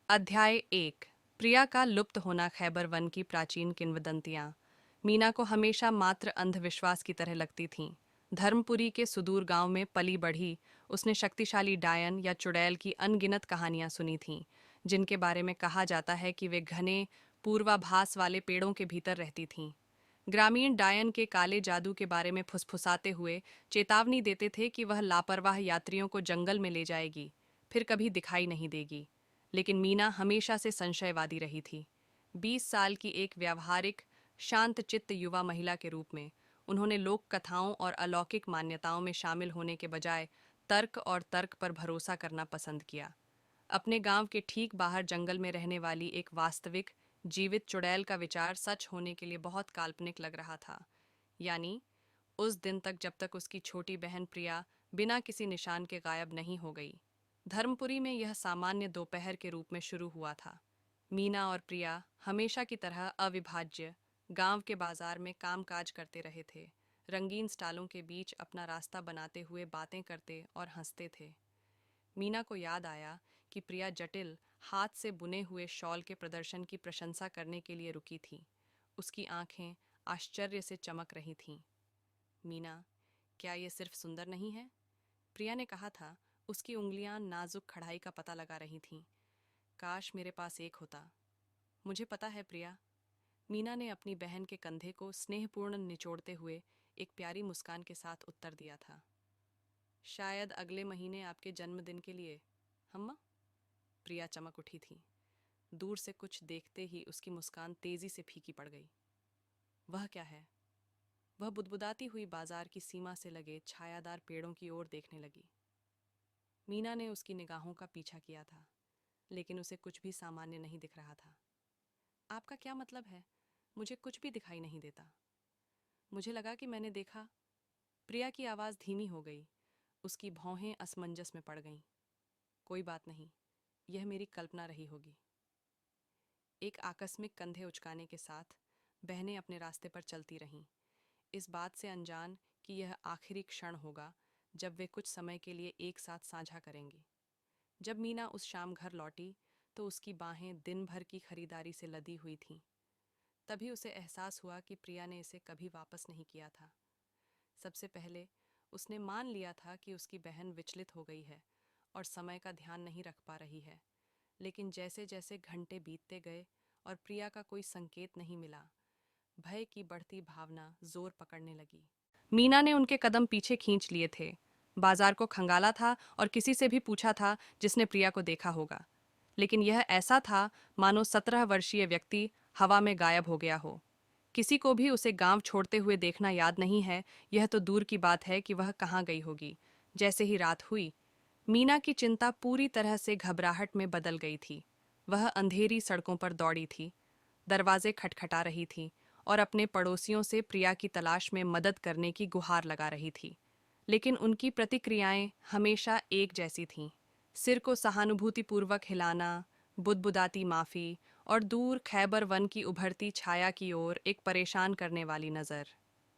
अध्याय 1। प्रिया का लुप्त होना। खैबर वन की प्राचीन किंवदंतियां मीना को हमेशा मात्र अंधविश्वास की तरह लगती थीं। धर्मपुरी के सुदूर गांव में पली बढ़ी, उसने शक्तिशाली डायन या चुड़ैल की अनगिनत कहानियां सुनी थीं, जिनके बारे में कहा जाता है कि वे घने पूर्वाभास वाले पेड़ों के भीतर रहती थीं। ग्रामीण डायन के काले जादू के बारे में फुसफुसाते हुए चेतावनी देते थे कि वह लापरवाह यात्रियों को जंगल में ले जाएगी, फिर कभी दिखाई नहीं देगी। लेकिन मीना हमेशा से संशयवादी रही थी। 20 साल की एक व्यावहारिक, शांतचित्त युवा महिला के रूप में उन्होंने लोक कथाओं और अलौकिक मान्यताओं में शामिल होने के बजाय तर्क पर भरोसा करना पसंद किया। अपने गांव के ठीक बाहर जंगल में रहने वाली एक वास्तविक, जीवित चुड़ैल का विचार सच होने के लिए बहुत काल्पनिक लग रहा था। यानी उस दिन तक जब तक उसकी छोटी बहन प्रिया बिना किसी निशान के गायब नहीं हो गई। धर्मपुरी में यह सामान्य दोपहर के रूप में शुरू हुआ था। मीना और प्रिया हमेशा की तरह अविभाज्य गांव के बाजार में कामकाज करते रहे थे, रंगीन स्टालों के बीच अपना रास्ता बनाते हुए बातें करते और हंसते थे। मीना को याद आया कि प्रिया जटिल, हाथ से बुने हुए शॉल के प्रदर्शन की प्रशंसा करने के लिए रुकी थी। उसकी आंखें आश्चर्य से चमक रही थीं। मीना, क्या ये सिर्फ सुंदर नहीं है? प्रिया ने कहा था। उसकी उंगलियां नाजुक कढ़ाई का पता लगा रही थीं। काश मेरे पास एक होता। मुझे पता है प्रिया। मीना ने अपनी बहन के कंधे को स्नेहपूर्ण निचोड़ते हुए एक प्यारी मुस्कान के साथ उत्तर दिया था। शायद अगले महीने आपके जन्मदिन के लिए, हम्मा। प्रिया चमक उठी थी। दूर से कुछ देखते ही उसकी मुस्कान तेजी से फीकी पड़ गई। वह क्या है? वह बुदबुदाती हुई बाजार की सीमा से लगे छायादार पेड़ों की ओर देखने लगी। मीना ने उसकी निगाहों का पीछा किया था, लेकिन उसे कुछ भी सामान्य नहीं दिख रहा था। आपका क्या मतलब है? मुझे कुछ भी दिखाई नहीं देता। मुझे लगा कि मैंने देखा। प्रिया की आवाज़ धीमी हो गई। उसकी भौहें असमंजस में पड़ गईं। कोई बात नहीं, यह मेरी कल्पना रही होगी। एक आकस्मिक कंधे उचकाने के साथ बहनें अपने रास्ते पर चलती रहीं, इस बात से अनजान कि यह आखिरी क्षण होगा जब वे कुछ समय के लिए एक साथ साझा करेंगी। जब मीना उस शाम घर लौटी तो उसकी बाहें दिन भर की खरीदारी से लदी हुई थीं। तभी उसे एहसास हुआ कि प्रिया ने इसे कभी वापस नहीं किया था। सबसे पहले उसने मान लिया था कि उसकी बहन विचलित हो गई है और समय का ध्यान नहीं रख पा रही है। लेकिन जैसे जैसे घंटे बीतते गए और प्रिया का कोई संकेत नहीं मिला, भय की बढ़ती भावना जोर पकड़ने लगी। मीना ने उनके कदम पीछे खींच लिए थे, बाजार को खंगाला था और किसी से भी पूछा था जिसने प्रिया को देखा होगा। लेकिन यह ऐसा था मानो 17 वर्षीय व्यक्ति हवा में गायब हो गया हो। किसी को भी उसे गांव छोड़ते हुए देखना याद नहीं है, यह तो दूर की बात है कि वह कहाँ गई होगी। जैसे ही रात हुई, मीना की चिंता पूरी तरह से घबराहट में बदल गई थी। वह अंधेरी सड़कों पर दौड़ी थी, दरवाजे खटखटा रही थी और अपने पड़ोसियों से प्रिया की तलाश में मदद करने की गुहार लगा रही थी। लेकिन उनकी प्रतिक्रियाएं हमेशा एक जैसी थीं। सिर को सहानुभूतिपूर्वक हिलाना, बुदबुदाती माफी और दूर खैबर वन की उभरती छाया की ओर एक परेशान करने वाली नज़र।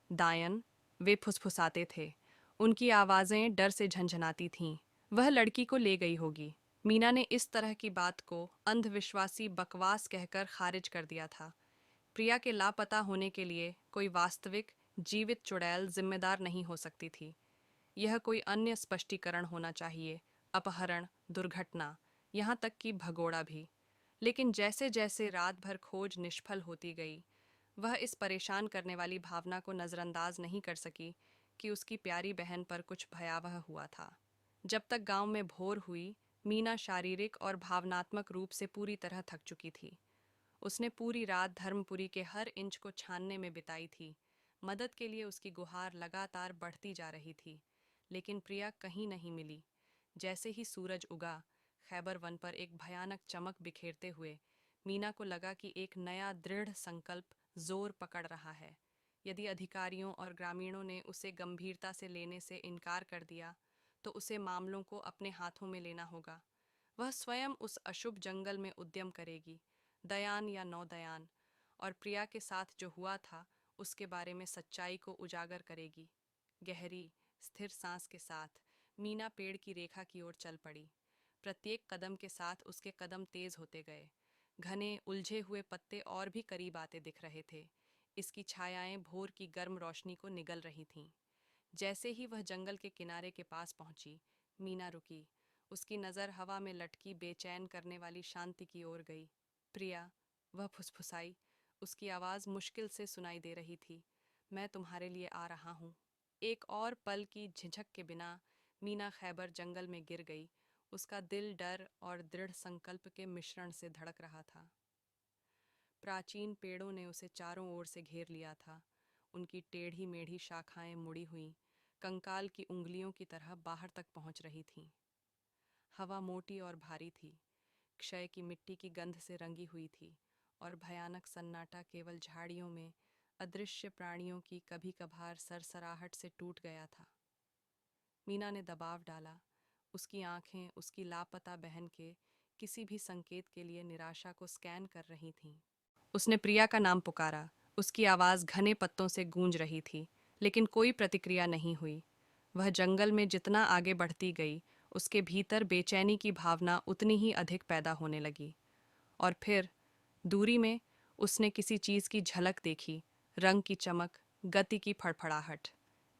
दायन, वे फुसफुसाते थे। उनकी आवाज़ें डर से झंझनाती थीं। वह लड़की को ले गई होगी। मीना ने इस तरह की बात को अंधविश्वासी बकवास कहकर खारिज कर दिया था। प्रिया के लापता होने के लिए कोई वास्तविक, जीवित चुड़ैल जिम्मेदार नहीं हो सकती थी। यह कोई अन्य स्पष्टीकरण होना चाहिए, अपहरण, दुर्घटना, यहाँ तक कि भगोड़ा भी। लेकिन जैसे जैसे रात भर खोज निष्फल होती गई, वह इस परेशान करने वाली भावना को नज़रअंदाज नहीं कर सकी कि उसकी प्यारी बहन पर कुछ भयावह हुआ था। जब तक गांव में भोर हुई, मीना शारीरिक और भावनात्मक रूप से पूरी तरह थक चुकी थी। उसने पूरी रात धर्मपुरी के हर इंच को छानने में बिताई थी। मदद के लिए उसकी गुहार लगातार बढ़ती जा रही थी, लेकिन प्रिया कहीं नहीं मिली। जैसे ही सूरज उगा, खैबर वन पर एक भयानक चमक बिखेरते हुए मीना को लगा कि एक नया दृढ़ संकल्प जोर पकड़ रहा है। यदि अधिकारियों और ग्रामीणों ने उसे गंभीरता से लेने से इनकार कर दिया, तो उसे मामलों को अपने हाथों में लेना होगा। वह स्वयं उस अशुभ जंगल में उद्यम करेगी, दयान या नौदयान, और प्रिया के साथ जो हुआ था उसके बारे में सच्चाई को उजागर करेगी। गहरी, स्थिर सांस के साथ मीना पेड़ की रेखा की ओर चल पड़ी। प्रत्येक कदम के साथ उसके कदम तेज होते गए। घने उलझे हुए पत्ते और भी करीब आते दिख रहे थे। इसकी छायाएं भोर की गर्म रोशनी को निगल रही थीं। जैसे ही वह जंगल के किनारे के पास पहुंची, मीना रुकी। उसकी नज़र हवा में लटकी बेचैन करने वाली शांति की ओर गई। प्रिया, वह फुसफुसाई। उसकी आवाज़ मुश्किल से सुनाई दे रही थी। मैं तुम्हारे लिए आ रहा हूँ। एक और पल की झिझक के बिना मीना खैबर जंगल में गिर गई। उसका दिल डर और दृढ़ संकल्प के मिश्रण से धड़क रहा था। प्राचीन पेड़ों ने उसे चारों ओर से घेर लिया था। उनकी टेढ़ी मेढ़ी शाखाएं मुड़ी हुई कंकाल की उंगलियों की तरह बाहर तक पहुंच रही थीं। हवा मोटी और भारी थी, क्षय की मिट्टी की गंध से रंगी हुई थी, और भयानक सन्नाटा केवल झाड़ियों में अदृश्य प्राणियों की कभी कभार सरसराहट से टूट गया था। मीना ने दबाव डाला। उसकी आंखें उसकी लापता बहन के किसी भी संकेत के लिए निराशा को स्कैन कर रही थीं। उसने प्रिया का नाम पुकारा। उसकी आवाज़ घने पत्तों से गूंज रही थी, लेकिन कोई प्रतिक्रिया नहीं हुई। वह जंगल में जितना आगे बढ़ती गई, उसके भीतर बेचैनी की भावना उतनी ही अधिक पैदा होने लगी। और फिर दूरी में उसने किसी चीज़ की झलक देखी, रंग की चमक, गति की फड़फड़ाहट।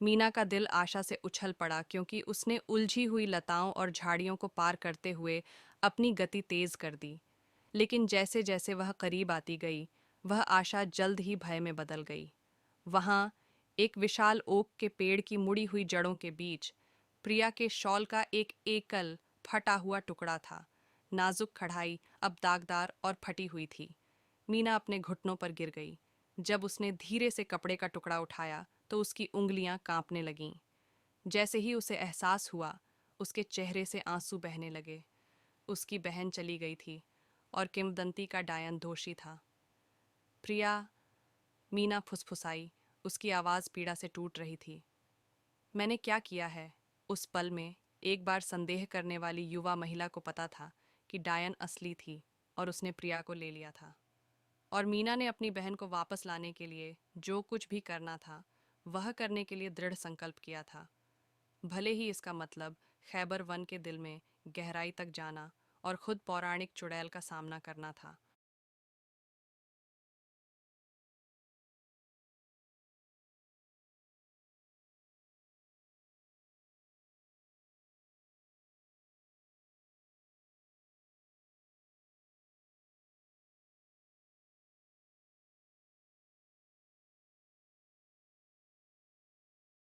मीना का दिल आशा से उछल पड़ा, क्योंकि उसने उलझी हुई लताओं और झाड़ियों को पार करते हुए अपनी गति तेज कर दी। लेकिन जैसे जैसे वह करीब आती गई, वह आशा जल्द ही भय में बदल गई। वहां एक विशाल ओक के पेड़ की मुड़ी हुई जड़ों के बीच प्रिया के शॉल का एक एकल फटा हुआ टुकड़ा था। नाजुक कढ़ाई अब दागदार और फटी हुई थी। मीना अपने घुटनों पर गिर गई। जब उसने धीरे से कपड़े का टुकड़ा उठाया तो उसकी उंगलियां कांपने लगीं। जैसे ही उसे एहसास हुआ, उसके चेहरे से आंसू बहने लगे। उसकी बहन चली गई थी और किंवदंती का डायन दोषी था। प्रिया, मीना फुसफुसाई। उसकी आवाज़ पीड़ा से टूट रही थी। मैंने क्या किया है? उस पल में एक बार संदेह करने वाली युवा महिला को पता था कि डायन असली थी और उसने प्रिया को ले लिया था। और मीना ने अपनी बहन को वापस लाने के लिए जो कुछ भी करना था, वह करने के लिए दृढ़ संकल्प किया था। भले ही इसका मतलब खैबर वन के दिल में गहराई तक जाना और खुद पौराणिक चुड़ैल का सामना करना था।